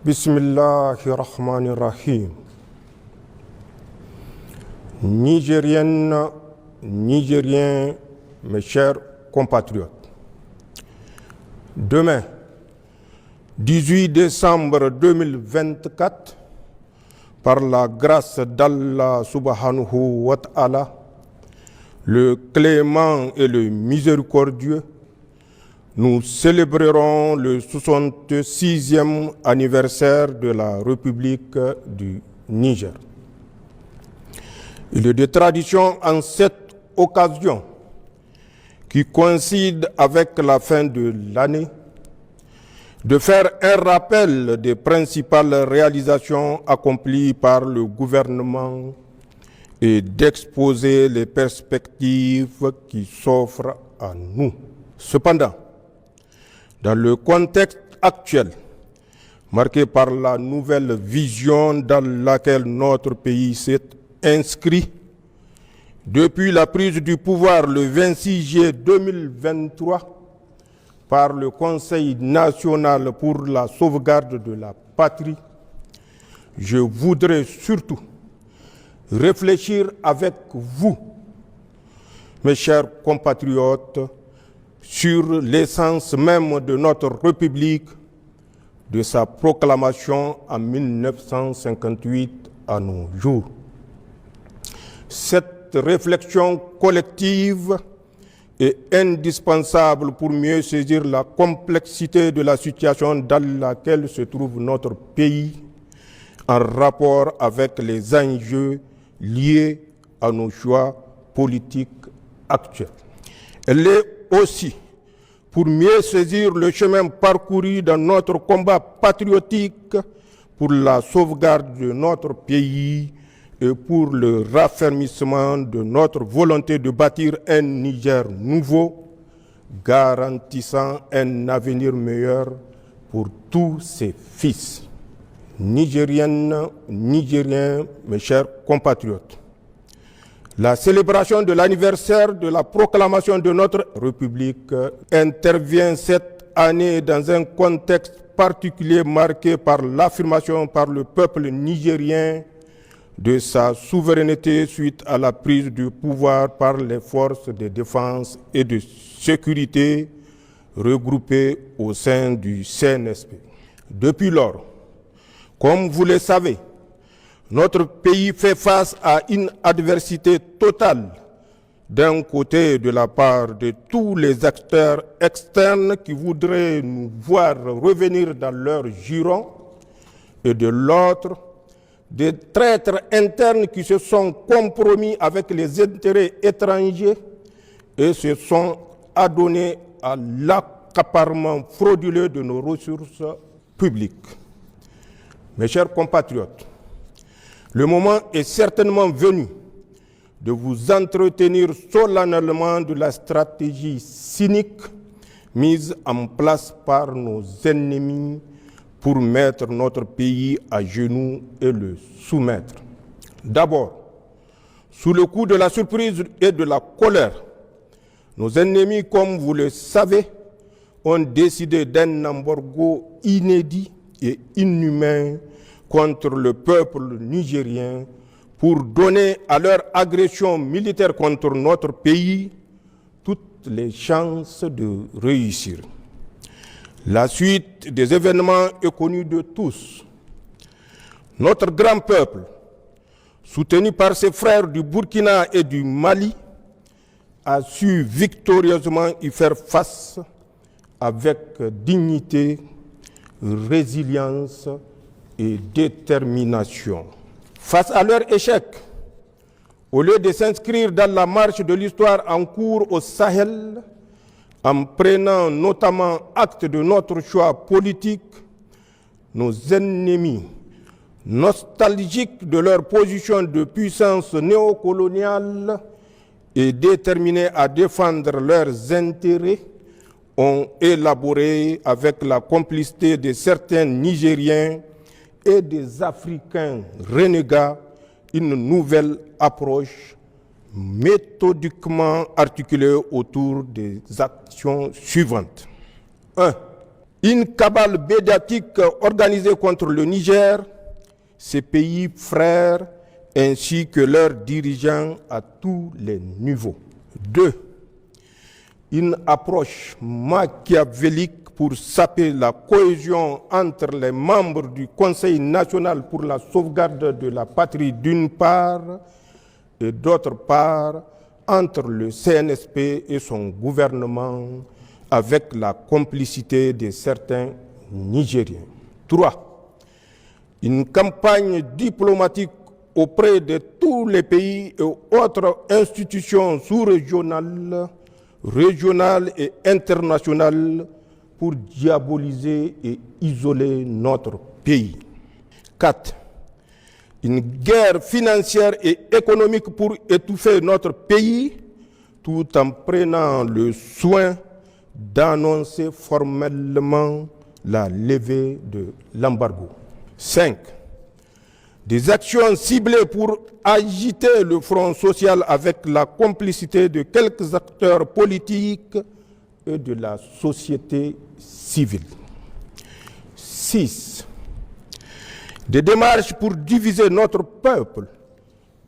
Bismillahirrahmanirrahim. Nigériennes, Nigériens, mes chers compatriotes. Demain, 18 décembre 2024, par la grâce d'Allah subhanahu wa ta'ala, le clément et le miséricordieux, nous célébrerons le 66e anniversaire de la République du Niger. Il est de tradition en cette occasion, qui coïncide avec la fin de l'année, de faire un rappel des principales réalisations accomplies par le gouvernement et d'exposer les perspectives qui s'offrent à nous. Cependant, dans le contexte actuel, marqué par la nouvelle vision dans laquelle notre pays s'est inscrit, depuis la prise du pouvoir le 26 juillet 2023 par le Conseil national pour la sauvegarde de la patrie, je voudrais surtout réfléchir avec vous, mes chers compatriotes, sur l'essence même de notre République, de sa proclamation en 1958 à nos jours. Cette réflexion collective est indispensable pour mieux saisir la complexité de la situation dans laquelle se trouve notre pays en rapport avec les enjeux liés à nos choix politiques actuels. Elle est aussi pour mieux saisir le chemin parcouru dans notre combat patriotique pour la sauvegarde de notre pays et pour le raffermissement de notre volonté de bâtir un Niger nouveau, garantissant un avenir meilleur pour tous ses fils. Nigériennes, Nigériens, mes chers compatriotes, la célébration de l'anniversaire de la proclamation de notre République intervient cette année dans un contexte particulier marqué par l'affirmation par le peuple nigérien de sa souveraineté suite à la prise du pouvoir par les forces de défense et de sécurité regroupées au sein du CNSP. Depuis lors, comme vous le savez, notre pays fait face à une adversité totale, d'un côté de la part de tous les acteurs externes qui voudraient nous voir revenir dans leur giron, et de l'autre, des traîtres internes qui se sont compromis avec les intérêts étrangers et se sont adonnés à l'accaparement frauduleux de nos ressources publiques. Mes chers compatriotes, le moment est certainement venu de vous entretenir solennellement de la stratégie cynique mise en place par nos ennemis pour mettre notre pays à genoux et le soumettre. D'abord, sous le coup de la surprise et de la colère, nos ennemis, comme vous le savez, ont décidé d'un embargo inédit et inhumain contre le peuple nigérien pour donner à leur agression militaire contre notre pays toutes les chances de réussir. La suite des événements est connue de tous. Notre grand peuple, soutenu par ses frères du Burkina et du Mali, a su victorieusement y faire face avec dignité, résilience et détermination. Face à leur échec, au lieu de s'inscrire dans la marche de l'histoire en cours au Sahel, en prenant notamment acte de notre choix politique, nos ennemis, nostalgiques de leur position de puissance néocoloniale et déterminés à défendre leurs intérêts, ont élaboré avec la complicité de certains Nigériens et des Africains renégats une nouvelle approche méthodiquement articulée autour des actions suivantes. 1. une cabale médiatique organisée contre le Niger, ses pays frères, ainsi que leurs dirigeants à tous les niveaux. 2. Une approche machiavélique pour saper la cohésion entre les membres du Conseil national pour la sauvegarde de la patrie d'une part et d'autre part entre le CNSP et son gouvernement avec la complicité de certains Nigériens. 3. Une campagne diplomatique auprès de tous les pays et autres institutions sous-régionales, régionales et internationales pour diaboliser et isoler notre pays. 4. Une guerre financière et économique pour étouffer notre pays, tout en prenant le soin d'annoncer formellement la levée de l'embargo. 5. Des actions ciblées pour agiter le front social avec la complicité de quelques acteurs politiques et de la société civile. 6. Des démarches pour diviser notre peuple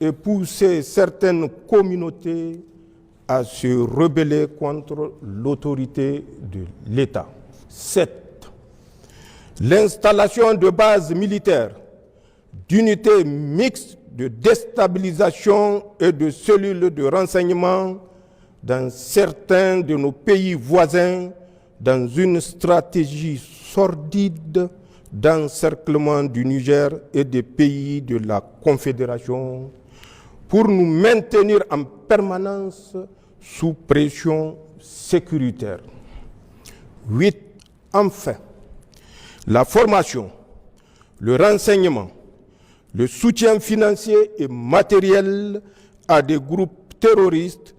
et pousser certaines communautés à se rebeller contre l'autorité de l'État. 7. L'installation de bases militaires, d'unités mixtes de déstabilisation et de cellules de renseignement dans certains de nos pays voisins dans une stratégie sordide d'encerclement du Niger et des pays de la Confédération pour nous maintenir en permanence sous pression sécuritaire. 8. Enfin, la formation, le renseignement, le soutien financier et matériel à des groupes terroristes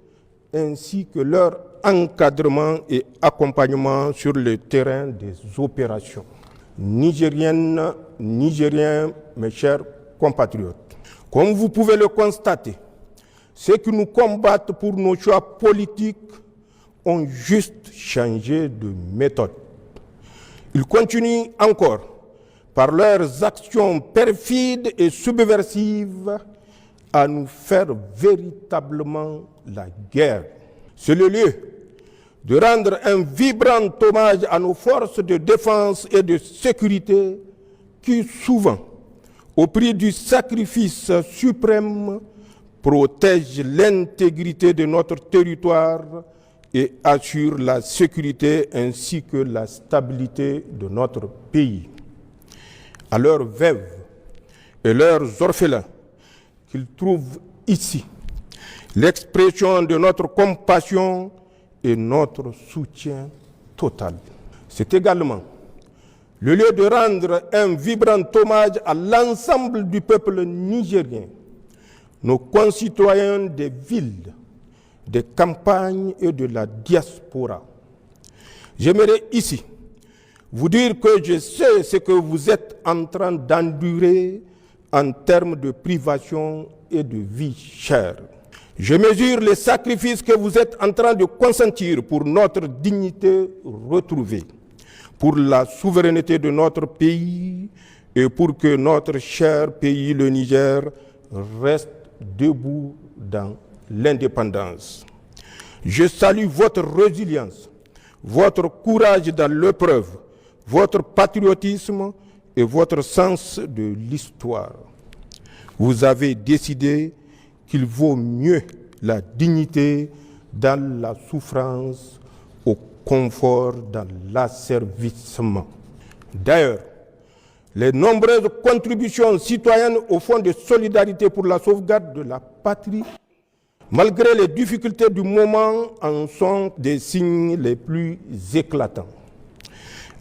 ainsi que leur encadrement et accompagnement sur le terrain des opérations. Nigériennes, Nigériens, mes chers compatriotes, comme vous pouvez le constater, ceux qui nous combattent pour nos choix politiques ont juste changé de méthode. Ils continuent encore, par leurs actions perfides et subversives, à nous faire véritablement la guerre. C'est le lieu de rendre un vibrant hommage à nos forces de défense et de sécurité qui, souvent, au prix du sacrifice suprême, protègent l'intégrité de notre territoire et assurent la sécurité ainsi que la stabilité de notre pays. À leurs veuves et leurs orphelins, qu'ils trouvent ici l'expression de notre compassion et notre soutien total. C'est également le lieu de rendre un vibrant hommage à l'ensemble du peuple nigérien, nos concitoyens des villes, des campagnes et de la diaspora. J'aimerais ici vous dire que je sais ce que vous êtes en train d'endurer en termes de privation et de vie chère. Je mesure les sacrifices que vous êtes en train de consentir pour notre dignité retrouvée, pour la souveraineté de notre pays et pour que notre cher pays, le Niger, reste debout dans l'indépendance. Je salue votre résilience, votre courage dans l'épreuve, votre patriotisme et votre sens de l'histoire. Vous avez décidé qu'il vaut mieux la dignité dans la souffrance au confort dans l'asservissement. D'ailleurs, les nombreuses contributions citoyennes au Fonds de solidarité pour la sauvegarde de la patrie, malgré les difficultés du moment, en sont des signes les plus éclatants.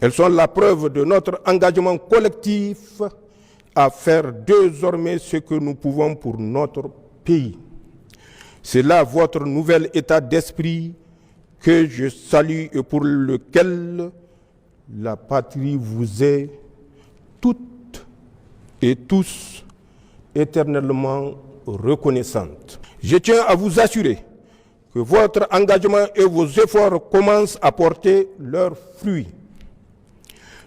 Elles sont la preuve de notre engagement collectif à faire désormais ce que nous pouvons pour notre pays. C'est là votre nouvel état d'esprit que je salue et pour lequel la patrie vous est toutes et tous éternellement reconnaissante. Je tiens à vous assurer que votre engagement et vos efforts commencent à porter leurs fruits.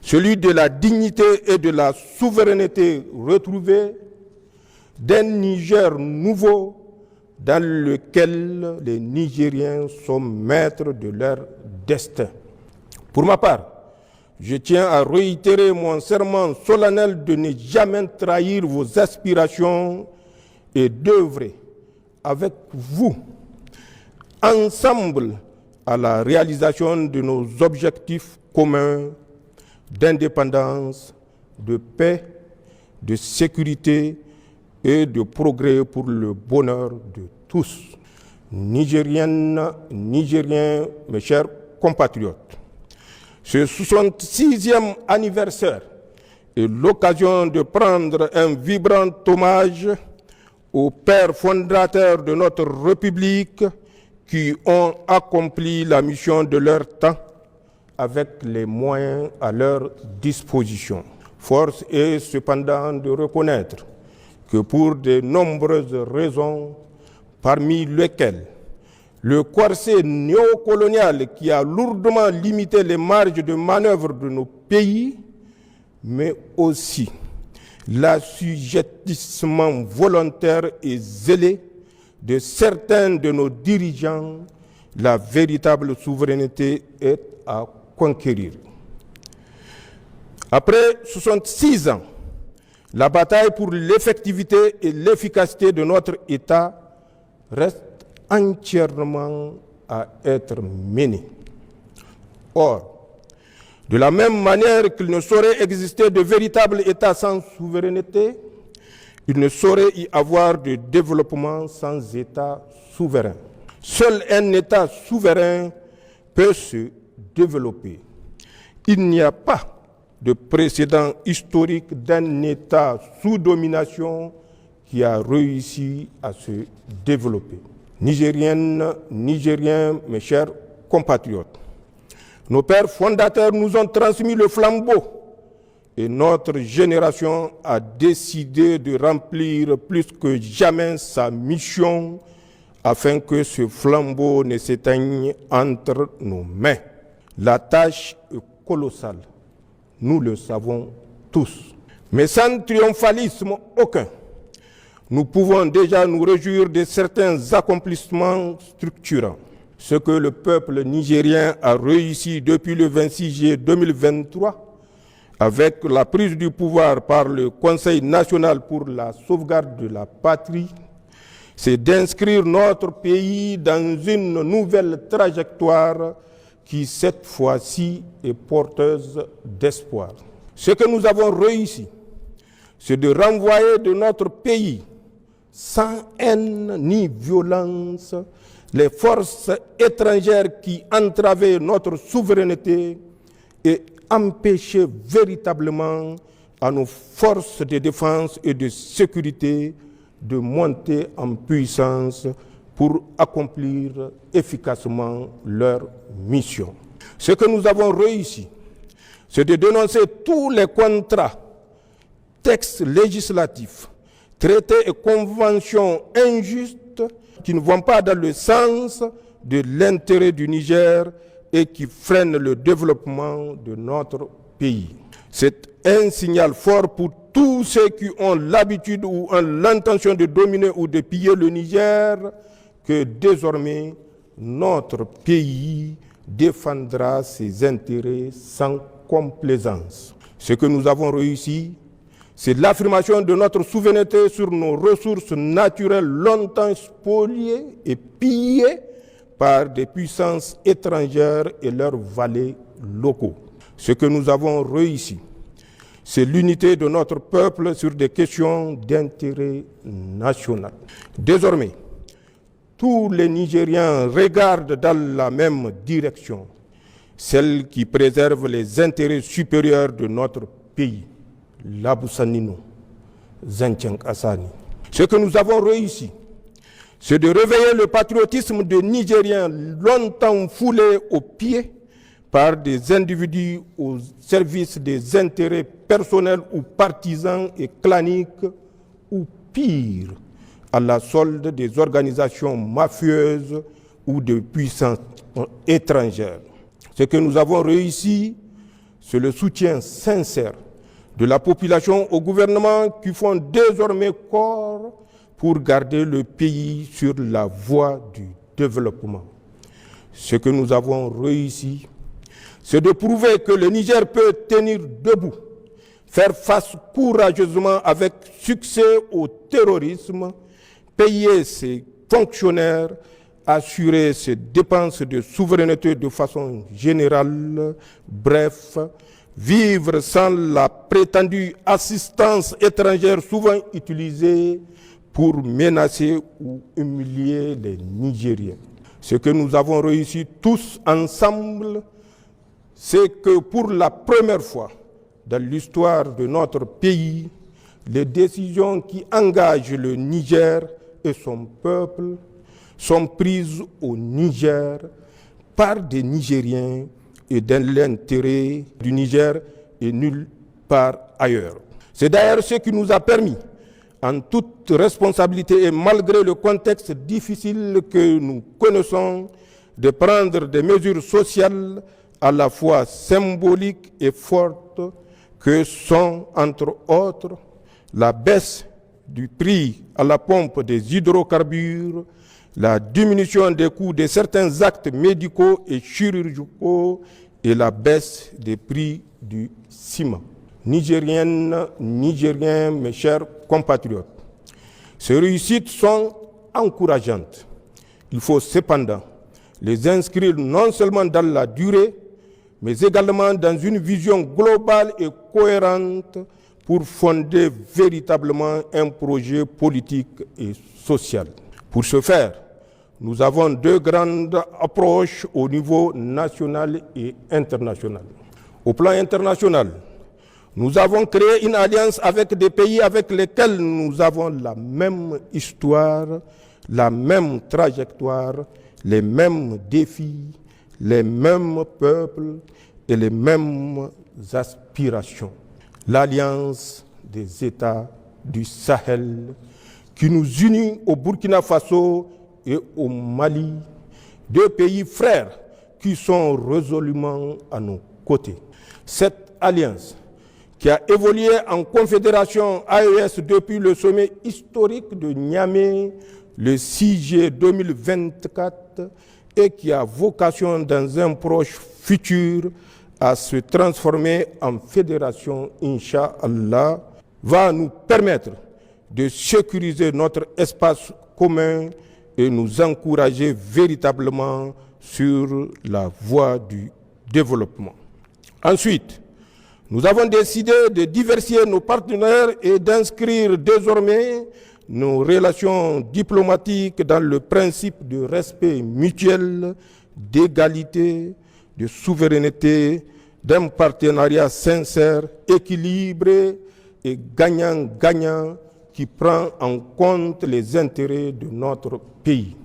celui de la dignité et de la souveraineté retrouvée, d'un Niger nouveau dans lequel les Nigériens sont maîtres de leur destin. Pour ma part, je tiens à réitérer mon serment solennel de ne jamais trahir vos aspirations et d'œuvrer avec vous, ensemble, à la réalisation de nos objectifs communs d'indépendance, de paix, de sécurité et de progrès pour le bonheur de tous. Nigériennes, Nigériens, mes chers compatriotes, ce 66e anniversaire est l'occasion de prendre un vibrant hommage aux pères fondateurs de notre République qui ont accompli la mission de leur temps avec les moyens à leur disposition. Force est cependant de reconnaître que pour de nombreuses raisons, parmi lesquelles le corset néocolonial qui a lourdement limité les marges de manœuvre de nos pays, mais aussi l'assujettissement volontaire et zélé de certains de nos dirigeants, la véritable souveraineté est à conquérir. Après 66 ans, la bataille pour l'effectivité et l'efficacité de notre État reste entièrement à être menée. Or, de la même manière qu'il ne saurait exister de véritable État sans souveraineté, il ne saurait y avoir de développement sans État souverain. Seul un État souverain peut se développer. Il n'y a pas de précédent historique d'un État sous domination qui a réussi à se développer. Nigériennes, Nigériens, mes chers compatriotes, nos pères fondateurs nous ont transmis le flambeau et notre génération a décidé de remplir plus que jamais sa mission afin que ce flambeau ne s'éteigne entre nos mains. La tâche est colossale, nous le savons tous, mais sans triomphalisme aucun. Nous pouvons déjà nous réjouir de certains accomplissements structurants. Ce que le peuple nigérien a réussi depuis le 26 juillet 2023, avec la prise du pouvoir par le Conseil national pour la sauvegarde de la patrie, c'est d'inscrire notre pays dans une nouvelle trajectoire qui, cette fois-ci, est porteuse d'espoir. Ce que nous avons réussi, c'est de renvoyer de notre pays, sans haine ni violence, les forces étrangères qui entravaient notre souveraineté et empêchaient véritablement à nos forces de défense et de sécurité de monter en puissance pour accomplir efficacement leur mission. Ce que nous avons réussi, c'est de dénoncer tous les contrats, textes législatifs, traités et conventions injustes qui ne vont pas dans le sens de l'intérêt du Niger et qui freinent le développement de notre pays. C'est un signal fort pour tous ceux qui ont l'habitude ou ont l'intention de dominer ou de piller le Niger que désormais notre pays défendra ses intérêts sans complaisance. Ce que nous avons réussi, c'est l'affirmation de notre souveraineté sur nos ressources naturelles longtemps spoliées et pillées par des puissances étrangères et leurs valets locaux. Ce que nous avons réussi, c'est l'unité de notre peuple sur des questions d'intérêt national. Désormais, tous les Nigériens regardent dans la même direction, celle qui préserve les intérêts supérieurs de notre pays. Labousanino, Zentiang Assani. Ce que nous avons réussi, c'est de réveiller le patriotisme des Nigériens longtemps foulé aux pieds par des individus au service des intérêts personnels ou partisans et claniques, ou pire, à la solde des organisations mafieuses ou de puissances étrangères. Ce que nous avons réussi, c'est le soutien sincère de la population au gouvernement qui font désormais corps pour garder le pays sur la voie du développement. Ce que nous avons réussi, c'est de prouver que le Niger peut tenir debout, faire face courageusement avec succès au terrorisme, payer ses fonctionnaires, assurer ses dépenses de souveraineté de façon générale, bref, vivre sans la prétendue assistance étrangère souvent utilisée pour menacer ou humilier les Nigériens. Ce que nous avons réussi tous ensemble, c'est que pour la première fois dans l'histoire de notre pays, les décisions qui engagent le Niger et son peuple sont prises au Niger par des Nigériens et dans l'intérêt du Niger et nulle part ailleurs. C'est d'ailleurs ce qui nous a permis, en toute responsabilité et malgré le contexte difficile que nous connaissons, de prendre des mesures sociales à la fois symboliques et fortes que sont, entre autres, la baisse du prix à la pompe des hydrocarbures, la diminution des coûts de certains actes médicaux et chirurgicaux et la baisse des prix du ciment. Nigériennes, Nigériens, mes chers compatriotes, ces réussites sont encourageantes. Il faut cependant les inscrire non seulement dans la durée, mais également dans une vision globale et cohérente pour fonder véritablement un projet politique et social. Pour ce faire, nous avons deux grandes approches au niveau national et international. Au plan international, nous avons créé une alliance avec des pays avec lesquels nous avons la même histoire, la même trajectoire, les mêmes défis, les mêmes peuples et les mêmes aspirations. L'Alliance des États du Sahel qui nous unit au Burkina Faso et au Mali, deux pays frères qui sont résolument à nos côtés. Cette alliance qui a évolué en confédération AES depuis le sommet historique de Niamey le 6 juillet 2024 et qui a vocation dans un proche futur à se transformer en fédération, Inch'Allah, va nous permettre de sécuriser notre espace commun et nous encourager véritablement sur la voie du développement. Ensuite, nous avons décidé de diversifier nos partenaires et d'inscrire désormais nos relations diplomatiques dans le principe de respect mutuel, d'égalité, de souveraineté, d'un partenariat sincère, équilibré et gagnant-gagnant qui prend en compte les intérêts de notre pays.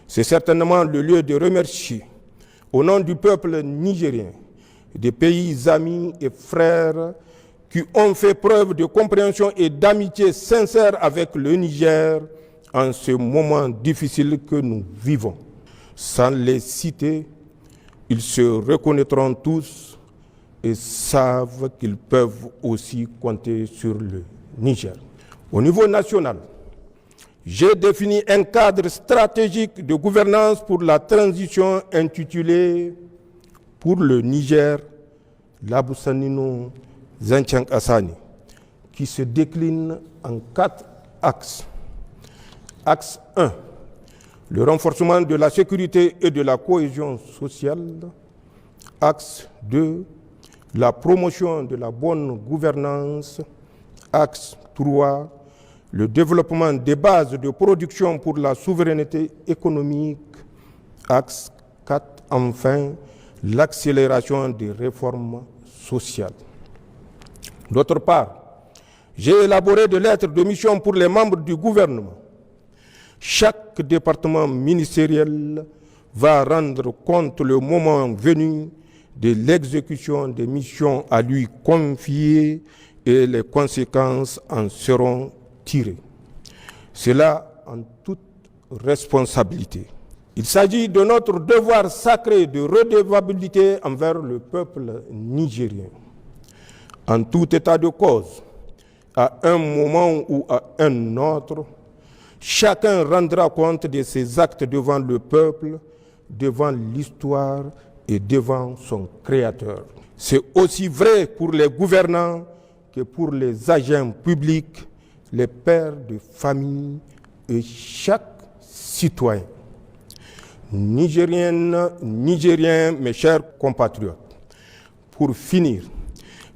C'est certainement le lieu de remercier, au nom du peuple nigérien, des pays amis et frères qui ont fait preuve de compréhension et d'amitié sincère avec le Niger en ce moment difficile que nous vivons. Sans les citer, ils se reconnaîtront tous et savent qu'ils peuvent aussi compter sur le Niger. Au niveau national, j'ai défini un cadre stratégique de gouvernance pour la transition intitulé « Pour le Niger, Labussanino Zancang Assani » qui se décline en 4 axes. Axe 1, le renforcement de la sécurité et de la cohésion sociale. Axe 2, la promotion de la bonne gouvernance. Axe 3, le développement des bases de production pour la souveraineté économique. Axe 4, enfin, l'accélération des réformes sociales. D'autre part, j'ai élaboré des lettres de mission pour les membres du gouvernement. Chaque département ministériel va rendre compte le moment venu de l'exécution des missions à lui confiées et les conséquences en seront tirées. Cela en toute responsabilité. Il s'agit de notre devoir sacré de redevabilité envers le peuple nigérien. En tout état de cause, à un moment ou à un autre, chacun rendra compte de ses actes devant le peuple, devant l'histoire et devant son Créateur. C'est aussi vrai pour les gouvernants que pour les agents publics, les pères de famille et chaque citoyen. Nigériennes, Nigériens, mes chers compatriotes, pour finir,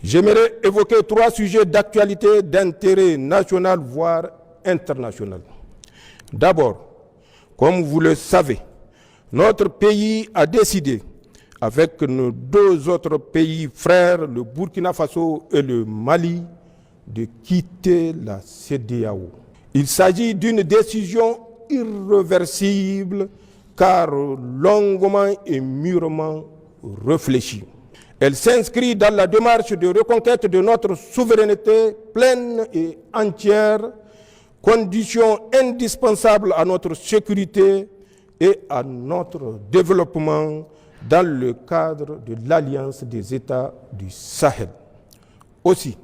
j'aimerais évoquer 3 sujets d'actualité d'intérêt national, voire international. D'abord, comme vous le savez, notre pays a décidé, avec nos 2 autres pays frères, le Burkina Faso et le Mali, de quitter la CEDEAO. Il s'agit d'une décision irréversible, car longuement et mûrement réfléchie. Elle s'inscrit dans la démarche de reconquête de notre souveraineté pleine et entière, condition indispensable à notre sécurité et à notre développement dans le cadre de l'Alliance des États du Sahel. Aussi,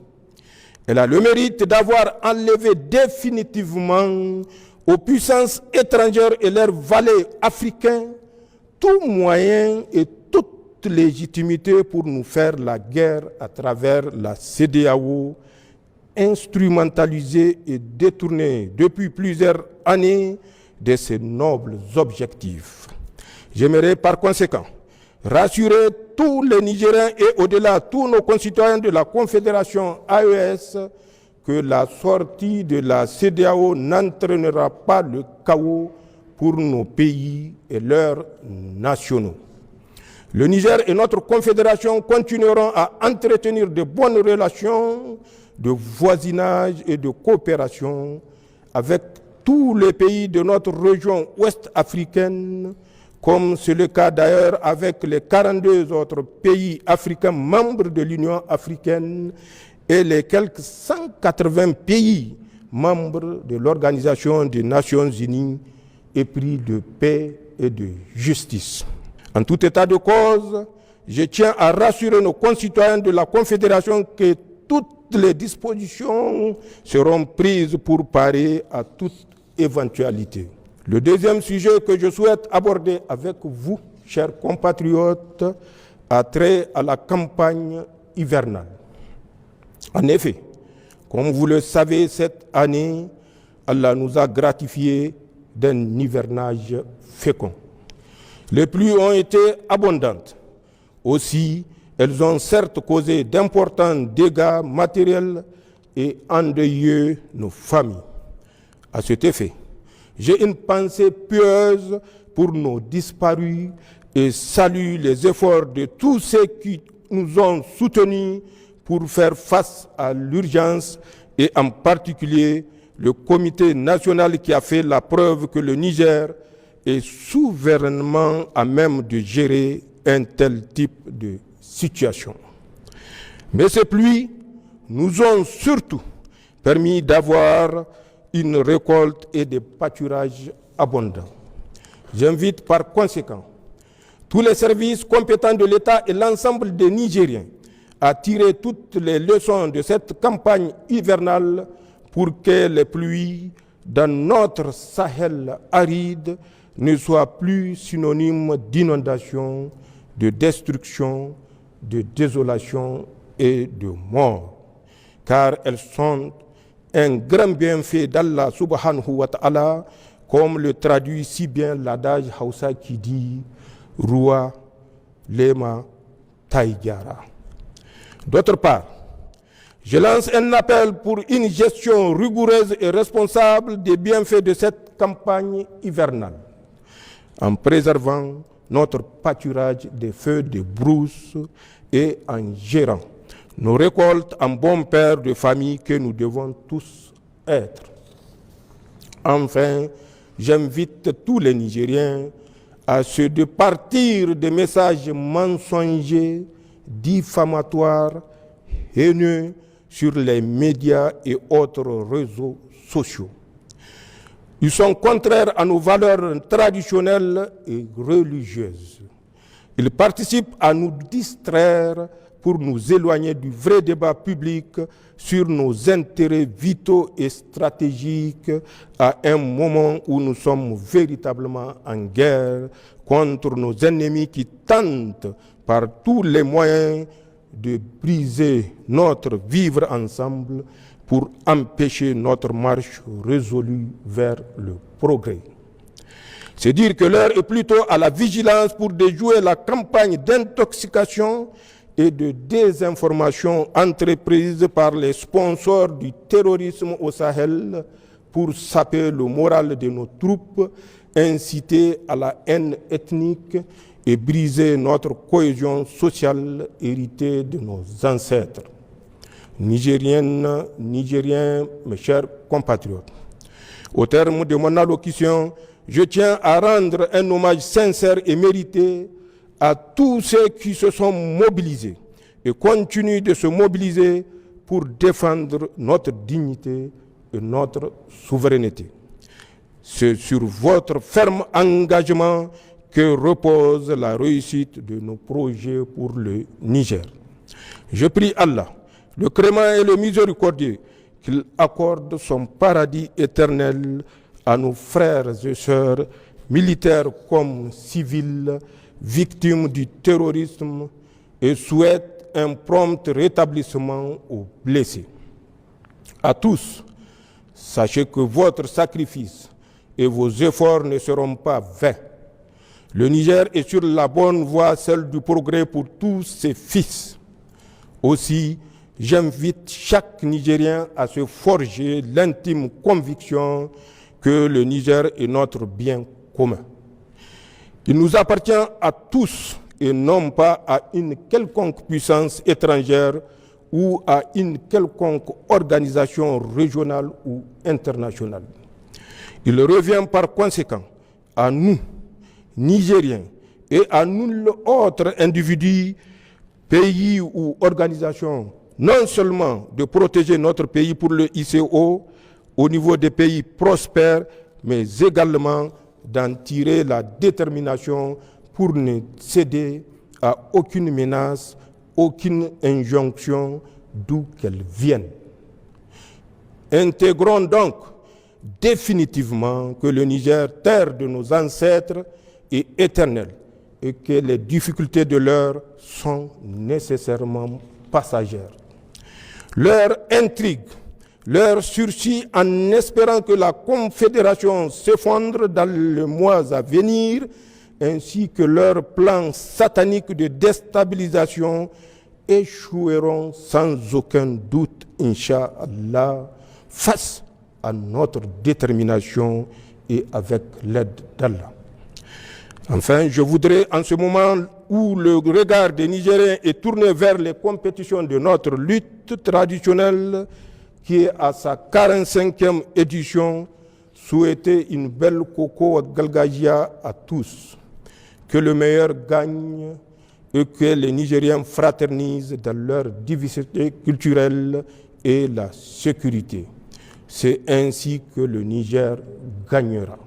elle a le mérite d'avoir enlevé définitivement aux puissances étrangères et leurs valets africains tout moyen et toute légitimité pour nous faire la guerre à travers la CEDEAO, instrumentalisée et détournée depuis plusieurs années de ses nobles objectifs. J'aimerais par conséquent rassurer tous les Nigériens et au-delà tous nos concitoyens de la Confédération AES que la sortie de la CEDEAO n'entraînera pas le chaos pour nos pays et leurs nationaux. Le Niger et notre confédération continueront à entretenir de bonnes relations de voisinage et de coopération avec tous les pays de notre région ouest africaine, comme c'est le cas d'ailleurs avec les 42 autres pays africains membres de l'Union africaine et les quelques 180 pays membres de l'Organisation des Nations Unies, épris de paix et de justice. En tout état de cause, je tiens à rassurer nos concitoyens de la Confédération que toutes les dispositions seront prises pour parer à toute éventualité. Le deuxième sujet que je souhaite aborder avec vous, chers compatriotes, a trait à la campagne hivernale. En effet, comme vous le savez, cette année, Allah nous a gratifiés d'un hivernage fécond. Les pluies ont été abondantes. Aussi, elles ont certes causé d'importants dégâts matériels et endeuillé nos familles. À cet effet, j'ai une pensée pieuse pour nos disparus et salue les efforts de tous ceux qui nous ont soutenus pour faire face à l'urgence et en particulier le comité national qui a fait la preuve que le Niger est souverainement à même de gérer un tel type de situation. Mais ces pluies nous ont surtout permis d'avoir une récolte et des pâturages abondants. J'invite par conséquent tous les services compétents de l'État et l'ensemble des Nigériens à tirer toutes les leçons de cette campagne hivernale pour que les pluies dans notre Sahel aride ne soient plus synonymes d'inondation, de destruction, de désolation et de mort, car elles sont un grand bienfait d'Allah subhanahu wa ta'ala, comme le traduit si bien l'adage Hausa qui dit « Rua lema taïgara ». D'autre part, je lance un appel pour une gestion rigoureuse et responsable des bienfaits de cette campagne hivernale, en préservant notre pâturage des feux de brousse et en gérant nos récoltes en bon père de famille que nous devons tous être. Enfin, j'invite tous les Nigériens à se départir des messages mensongers, diffamatoires, haineux sur les médias et autres réseaux sociaux. Ils sont contraires à nos valeurs traditionnelles et religieuses. Ils participent à nous distraire pour nous éloigner du vrai débat public sur nos intérêts vitaux et stratégiques à un moment où nous sommes véritablement en guerre contre nos ennemis qui tentent par tous les moyens de briser notre vivre ensemble pour empêcher notre marche résolue vers le progrès. C'est dire que l'heure est plutôt à la vigilance pour déjouer la campagne d'intoxication et de désinformation entreprise par les sponsors du terrorisme au Sahel pour saper le moral de nos troupes, inciter à la haine ethnique et briser notre cohésion sociale héritée de nos ancêtres. Nigériennes, Nigériens, mes chers compatriotes, au terme de mon allocution, je tiens à rendre un hommage sincère et mérité à tous ceux qui se sont mobilisés et continuent de se mobiliser pour défendre notre dignité et notre souveraineté. C'est sur votre ferme engagement que repose la réussite de nos projets pour le Niger. Je prie Allah, le Créant et le Miséricordieux, qu'il accorde son paradis éternel à nos frères et sœurs, militaires comme civils, victimes du terrorisme, et souhaite un prompt rétablissement aux blessés. À tous, sachez que votre sacrifice et vos efforts ne seront pas vains. Le Niger est sur la bonne voie, celle du progrès pour tous ses fils. Aussi, j'invite chaque Nigérien à se forger l'intime conviction que le Niger est notre bien commun. Il nous appartient à tous et non pas à une quelconque puissance étrangère ou à une quelconque organisation régionale ou internationale. Il revient par conséquent à nous, Nigériens, et à nul autre individu, pays ou organisation, non seulement de protéger notre pays pour le ICO au niveau des pays prospères, mais également d'en tirer la détermination pour ne céder à aucune menace, aucune injonction, d'où qu'elle vienne. Intégrons donc définitivement que le Niger, terre de nos ancêtres, est éternel et que les difficultés de l'heure sont nécessairement passagères. Leur intrigue, leur sursis en espérant que la Confédération s'effondre dans les mois à venir, ainsi que leur plan satanique de déstabilisation échoueront sans aucun doute, Inch'Allah, face à notre détermination et avec l'aide d'Allah. Enfin, je voudrais, en ce moment où le regard des Nigériens est tourné vers les compétitions de notre lutte traditionnelle, qui est à sa 45e édition, souhaiter une belle Koko Galgagia à tous. Que le meilleur gagne et que les Nigériens fraternisent dans leur diversité culturelle et la sécurité. C'est ainsi que le Niger gagnera.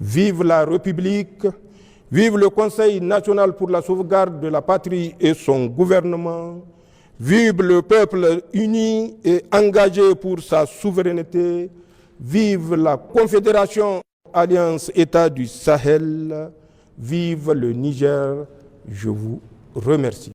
Vive la République, vive le Conseil national pour la sauvegarde de la patrie et son gouvernement, vive le peuple uni et engagé pour sa souveraineté, vive la Confédération Alliance État du Sahel, vive le Niger, je vous remercie.